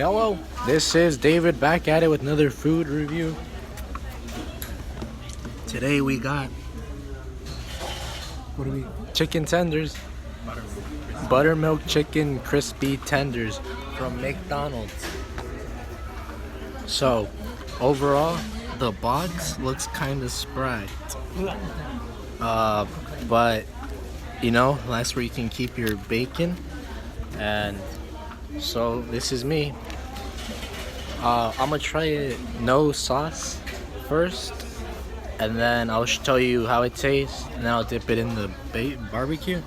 Hello, this is David back at it with another food review. Today we got chicken tenders, buttermilk chicken crispy tenders from McDonald's. So overall, the box looks kind of spry, but you know, that's where you can keep your bacon. And so this is me. I'm gonna try it no sauce first, and then I'll tell you how it tastes, and then I'll dip it in the barbecue.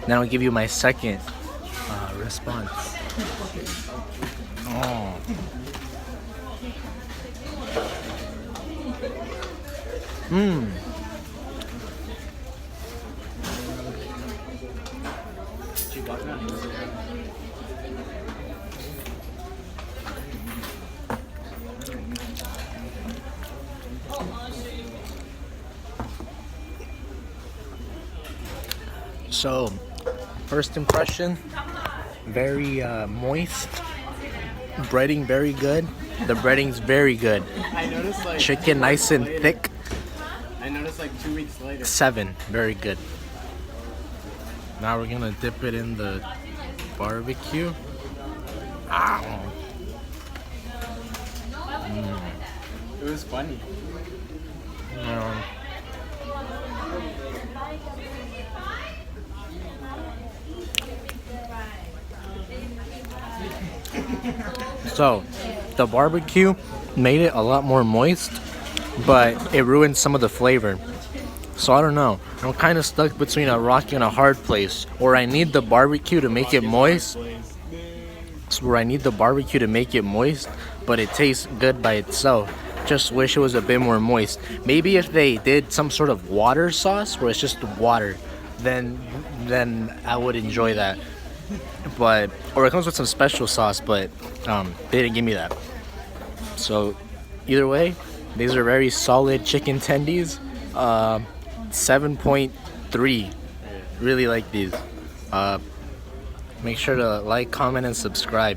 Then I'll give you my second response. Oh. Mmm. So, first impression, very moist. Breading very good. The breading's very good. I noticed like chicken nice and later. thick. I noticed like 2 weeks later. 7, very good. Now we're gonna dip it in the barbecue. Ow. It was funny. So, the barbecue made it a lot more moist, but it ruined some of the flavor. So I don't know. I'm kind of stuck between a rock and a hard place, or I need the barbecue to make it moist. Where I need the barbecue to make it moist, but it tastes good by itself. Just wish it was a bit more moist. Maybe if they did some sort of water sauce where it's just water, then I would enjoy that. But or it comes with some special sauce, but they didn't give me that. So either way, these are very solid chicken tendies. 7.3. Really like these. Make sure to like, comment, and subscribe.